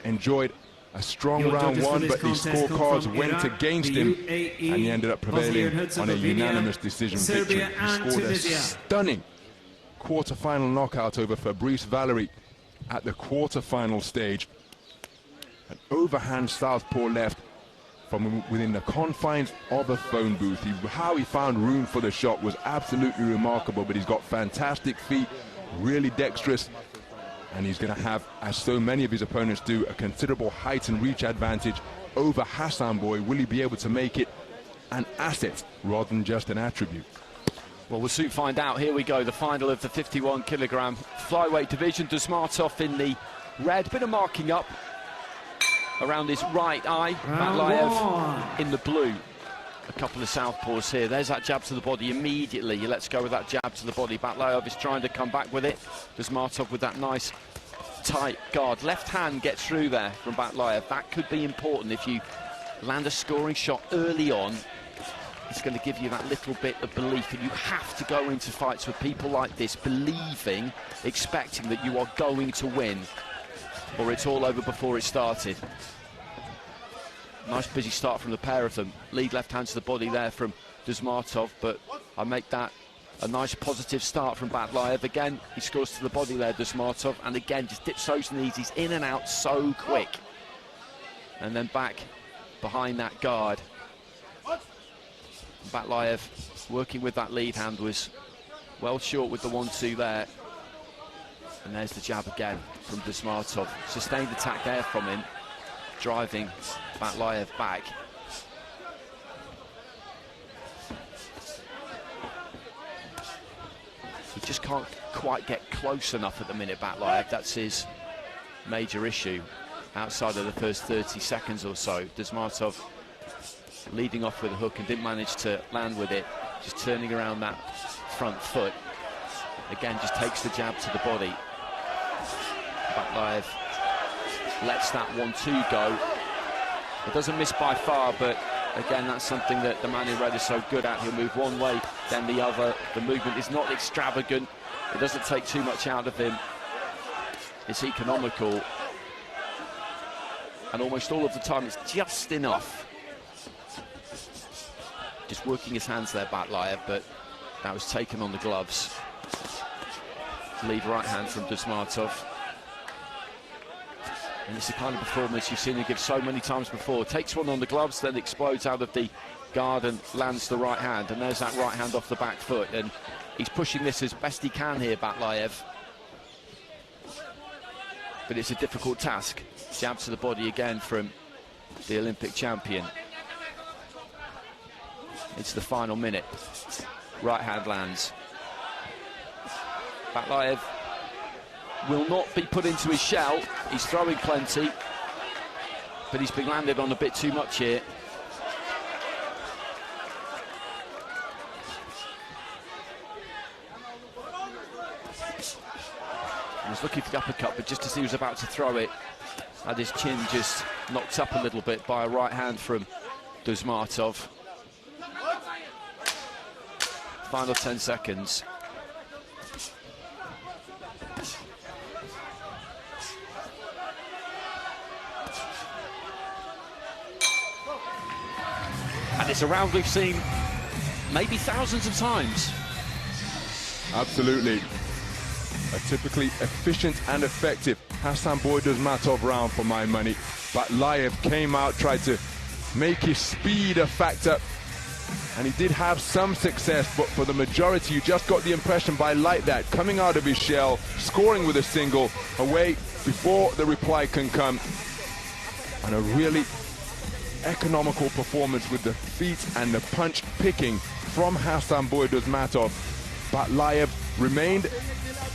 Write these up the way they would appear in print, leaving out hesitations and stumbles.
enjoyed a strong round one, but the scorecards went against him, and he ended up prevailing on a unanimous decision victory. He scored a stunning quarter-final knockout over Fabrice Valery at the quarter-final stage. An overhand southpaw left from within the confines of a phone booth. How he found room for the shot was absolutely remarkable, but he's got fantastic feet, really dexterous, and he's going to have, as so many of his opponents do, a considerable height and reach advantage over Hasanboy. Will he be able to make it an asset rather than just an attribute? Well, we'll soon find out. Here we go, the final of the 51-kilogram flyweight division. Dusmatov in the red, bit of marking up around his right eye. Batlaev in the blue. A couple of southpaws here. There's that jab to the body immediately. Let's go with that jab to the body. Batlaev is trying to come back with it. Dusmatov with that nice tight guard. Left hand gets through there from Batlaev. That could be important if you land a scoring shot early on. It's going to give you that little bit of belief, and you have to go into fights with people like this believing, expecting that you are going to win, or it's all over before it started. Nice busy start from the pair of them. Lead left hand to the body there from Dusmatov, but I make that a nice positive start from Batlaev. Again, he scores to the body there, Dusmatov, and again just dips those knees. He's in and out so quick. And then back behind that guard. Batlaev working with that lead hand was well short with the 1-2 there. And there's the jab again from Dusmatov. Sustained attack there from him, driving Batlaev back. He just can't quite get close enough at the minute, Batlaev. That's his major issue outside of the first 30 seconds or so. Dusmatov leading off with a hook and didn't manage to land with it, just turning around that front foot. Again, just takes the jab to the body. Batlaev lets that 1-2 go. It doesn't miss by far, but again, that's something that the man in red is so good at. He'll move one way, then the other. The movement is not extravagant. It doesn't take too much out of him. It's economical. And almost all of the time, it's just enough. Just working his hands there, Batlaev, but that was taken on the gloves. Lead right hand from Dusmatov. And it's the kind of performance you've seen him give so many times before. Takes one on the gloves, then explodes out of the guard and lands the right hand. And there's that right hand off the back foot. And he's pushing this as best he can here, Batlaev. But it's a difficult task. Jab to the body again from the Olympic champion. It's the final minute. Right hand lands. Batlaev will not be put into his shell. He's throwing plenty, but he's been landed on a bit too much here. He was looking for the uppercut, but just as he was about to throw it, had his chin just knocked up a little bit by a right hand from Dusmatov. Final 10 seconds. And it's a round we've seen maybe thousands of times. Absolutely. A typically efficient and effective Hasanboy Dusmatov round for my money. Batlaev came out, tried to make his speed a factor, and he did have some success, but for the majority, you just got the impression like that, coming out of his shell, scoring with a single, away before the reply can come. And a really economical performance with the feet and the punch picking from Hasanboy Dusmatov. Batlaev remained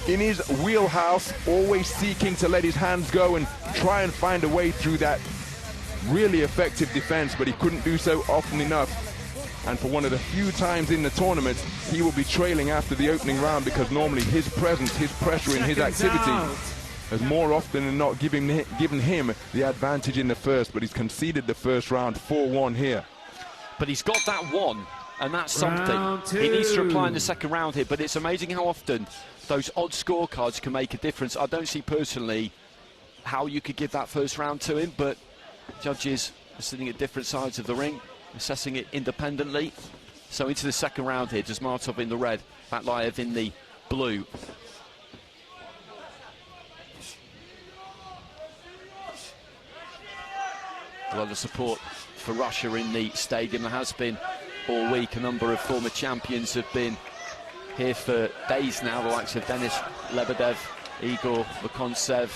in his wheelhouse, always seeking to let his hands go and try and find a way through that really effective defense, but he couldn't do so often enough. And for one of the few times in the tournament, he will be trailing after the opening round, because normally his presence, his pressure in his activity has more often than not given him the advantage in the first, but he's conceded the first round 4-1 here. But he's got that one, and that's something. He needs to reply in the second round here, but it's amazing how often those odd scorecards can make a difference. I don't see personally how you could give that first round to him, but judges are sitting at different sides of the ring, assessing it independently. So into the second round here, Dusmatov in the red, Batlaev in the blue. A lot of support for Russia in the stadium. There has been all week. A number of former champions have been here for days now, the likes of Denis Lebedev, Igor Lokontsev,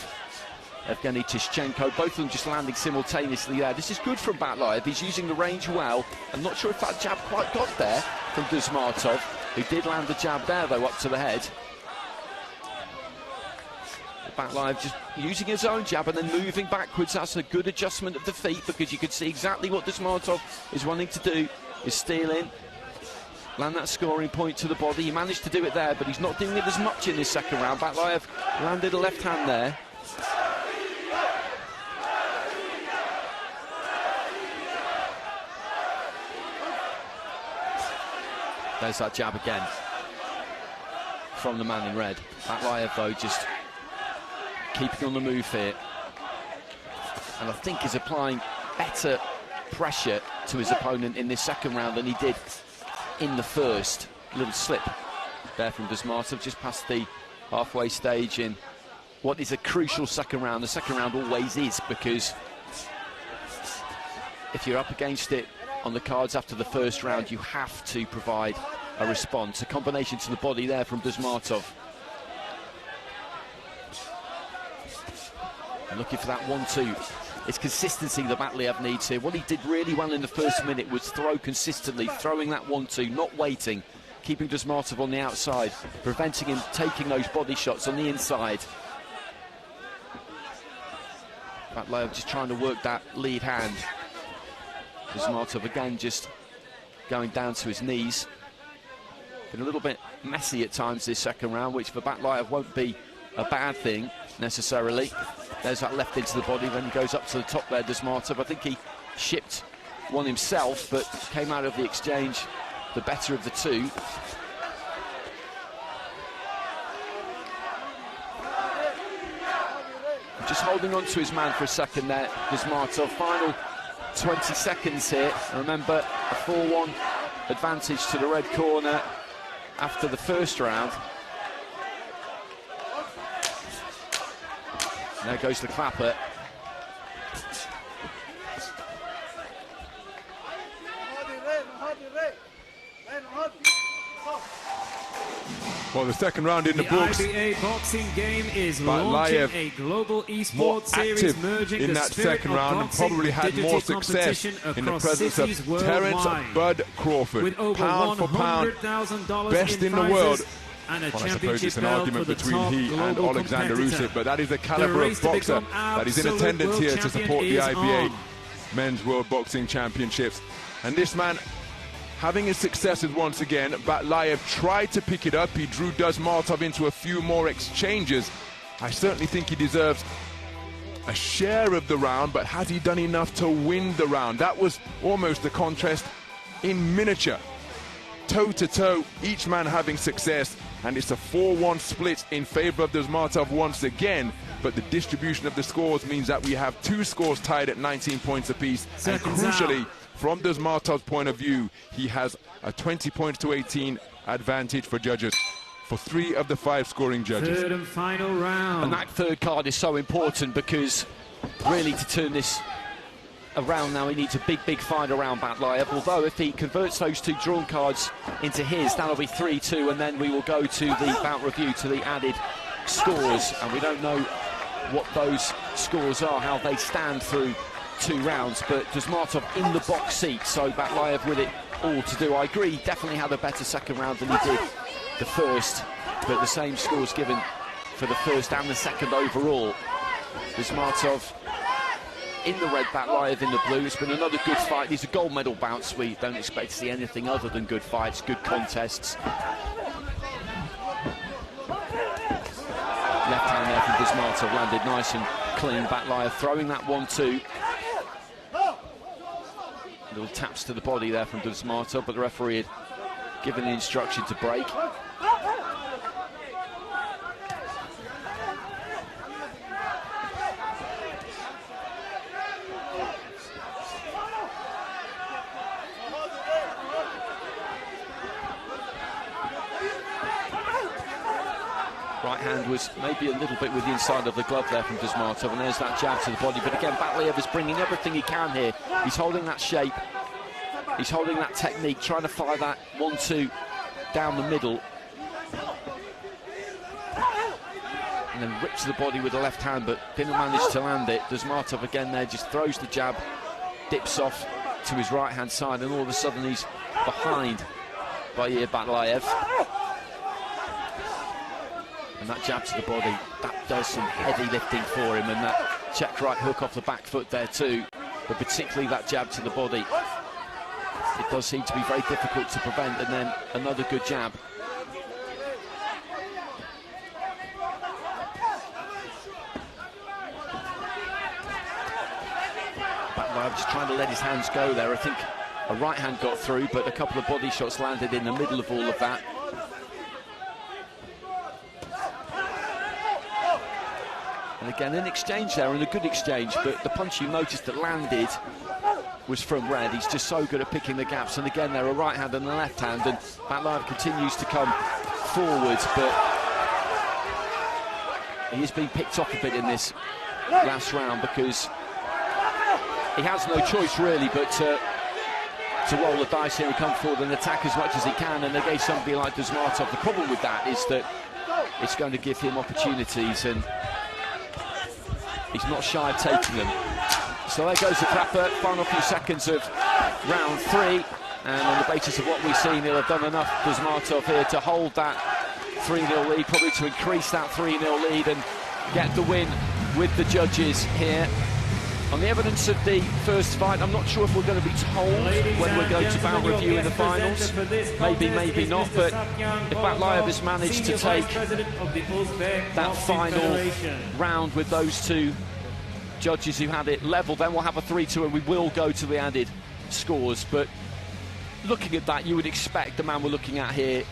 Evgeny Tishchenko, both of them just landing simultaneously there. This is good from Batlaev. He's using the range well. I'm not sure if that jab quite got there from Dusmatov, who did land the jab there, though, up to the head. Batlaev just using his own jab and then moving backwards. That's a good adjustment of the feet, because you can see exactly what Dusmatov is wanting to do, is steal in, land that scoring point to the body. He managed to do it there, but he's not doing it as much in this second round. Batlaev landed a left hand there. There's that jab again from the man in red. Batlaev, though, just keeping on the move here, and I think is applying better pressure to his opponent in this second round than he did in the first. A little slip there from Dusmatov just past the halfway stage in what is a crucial second round. The second round always is, because if you're up against it on the cards after the first round, you have to provide a response. A combination to the body there from Dusmatov. Looking for that 1-2. It's consistency that Batlaev needs here. What he did really well in the first minute was throw consistently, throwing that 1-2, not waiting, keeping Dusmatov on the outside, preventing him taking those body shots on the inside. Batlaev just trying to work that lead hand. Dusmatov again just going down to his knees. Been a little bit messy at times this second round, which for Batlaev won't be a bad thing necessarily. There's that left into the body when he goes up to the top there, Dusmatov. I think he shipped one himself, but came out of the exchange the better of the two. Just holding on to his man for a second there, Dusmatov. Final 20 seconds here. Remember, a 4-1 advantage to the red corner after the first round. There goes the clapper. Well, the second round in the books. The IBA boxing game is launching a global esports series merging in the that spirit second round, of and boxing probably with had digital more success competition in the across presence cities of worldwide. Terence Bud Crawford, With over pound for pound, $100,000 best in the prizes world. and a Well, I suppose championship it's an belt argument for the between top he and global Alexander competitor. Usyk, but that is the The caliber race of to boxer become that is in absolute attendance world here to champion support the is IBA on. Men's World Boxing Championships. And this man, having his successes once again, Batlaev tried to pick it up. He drew Dusmatov into a few more exchanges. I certainly think he deserves a share of the round, but has he done enough to win the round? That was almost the contest in miniature. Toe-to-toe, each man having success, and it's a 4-1 split in favor of Dusmatov once again, but the distribution of the scores means that we have two scores tied at 19 points apiece, and crucially, from Dusmatov's point of view, he has a 20 points to 18 advantage for judges, for 3 of the 5 scoring judges. Third and final round. And that third card is so important, because really to turn this around now, he needs a big fight around Batlaev. Although if he converts those 2 drawn cards into his, that'll be 3-2, and then we will go to the bout review, to the added scores, and we don't know what those scores are, how they stand through 2 rounds, but Dusmatov in the box seat, so Batlaev with it all to do. I agree, definitely had a better second round than he did the first, but the same scores given for the first and the second overall. Dusmatov in the red, Batlaev in the blue. It's been another good fight. These are gold medal bouts. We don't expect to see anything other than good fights, good contests. Left hand there from Dusmatov landed nice and clean. Batlaev throwing that 1-2. Little taps to the body there from Dusmatov, but the referee had given the instruction to break. hand was maybe a little bit with the inside of the glove there from Dusmatov, and there's that jab to the body. But again, Batlaev is bringing everything he can here. He's holding that shape, he's holding that technique, trying to fire that 1-2 down the middle, and then rips the body with the left hand, but didn't manage to land it. Dusmatov again there just throws the jab, dips off to his right hand side, and all of a sudden he's behind Bair Batlaev. And that jab to the body, that does some heavy lifting for him, and that check right hook off the back foot there too, but particularly that jab to the body, it does seem to be very difficult to prevent. And then another good jab. Batlaev just trying to let his hands go there. I think a right hand got through, but a couple of body shots landed in the middle of all of that. And again, an exchange there, and a good exchange, but the punch you noticed that landed was from Red. He's just so good at picking the gaps, and again, there are a right hand and a left hand, and Batlaev continues to come forwards, but he is being picked off a bit in this last round because he has no choice really but to roll the dice here and come forward and attack as much as he can. And against somebody like Dusmatov, the problem with that is that it's going to give him opportunities, and he's not shy of taking them. So there goes the clapper, final few seconds of round 3, and on the basis of what we've seen, he'll have done enough, Dusmatov here, to hold that 3-0 lead, probably to increase that 3-0 lead and get the win with the judges here. On the evidence of the first fight, I'm not sure if we're going to be told when we're going to bout review in the finals. Maybe, maybe not, but if Batlaev has managed to take that final round with those two judges who had it level, then we'll have a 3-2 and we will go to the added scores. But looking at that, you would expect the man we're looking at here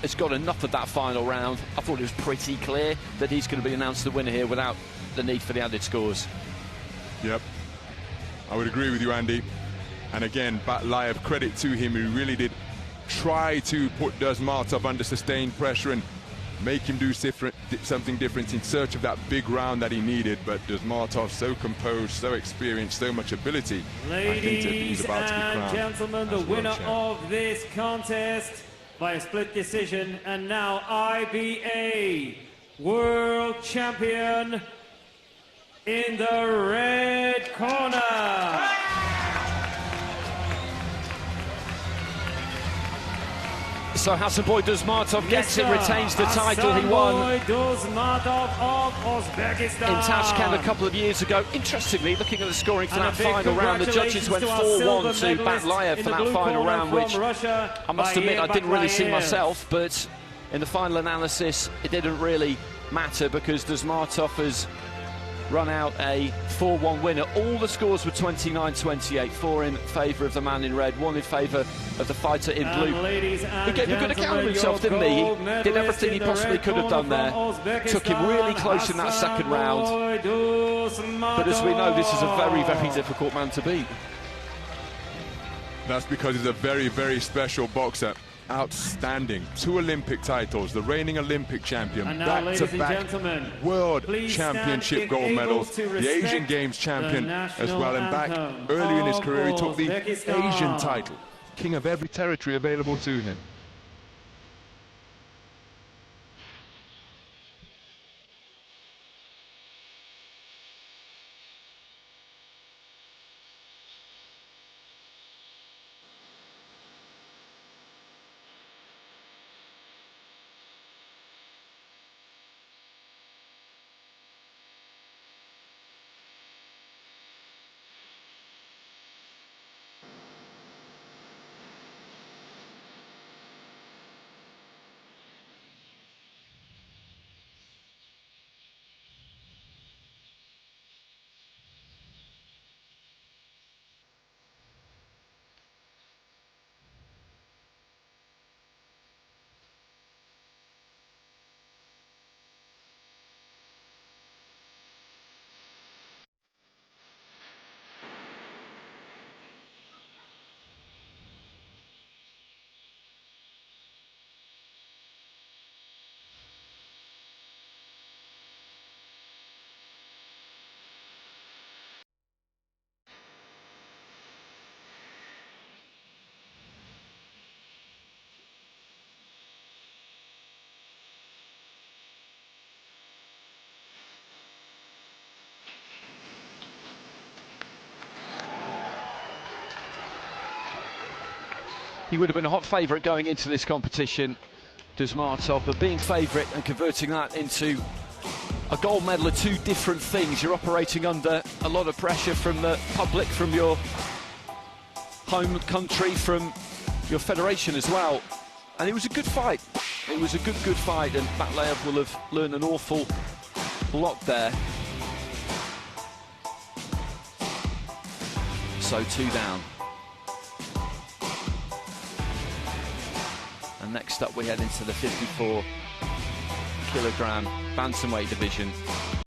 has got enough of that final round. I thought it was pretty clear that he's going to be announced the winner here without the need for the added scores. Yep, I would agree with you, Andy. And again, Batlaev, credit to him, who really did try to put Dusmatov under sustained pressure and make him do something different in search of that big round that he needed. But Dusmatov, so composed, so experienced, so much ability. Ladies and gentlemen, the winner of this contest by a split decision, and now IBA World Champion in the red corner. So Hasanboy Dusmatov gets it, retains the title he won Dusmatov of Uzbekistan in Tashkent a couple of years ago. Interestingly, looking at the scoring for that final round, the judges went 4-1 to Batlaev for that final round, which Russia, I must admit I didn't really see myself, but in the final analysis it didn't really matter because Dusmatov has run out a 4-1 winner. All the scores were 29-28, 4 in favour of the man in red, 1 in favour of the fighter in blue. He gave a good account of himself, didn't he? He did everything he possibly could have done there. Took him really close in that second round. But as we know, this is a very, very difficult man to beat. That's because he's a very, very special boxer. Outstanding. 2 Olympic titles, the reigning Olympic champion, back-to-back world championship gold medals, the Asian Games champion as well, and back early in his career he took the Asian title, king of every territory available to him. He would have been a hot favourite going into this competition, Dusmatov, but being favourite and converting that into a gold medal are two different things. You're operating under a lot of pressure from the public, from your home country, from your federation as well. And it was a good fight. It was a good fight, and Batlaev will have learned an awful lot there. So 2 down. And next up we head into the 54 kilogram bantamweight division.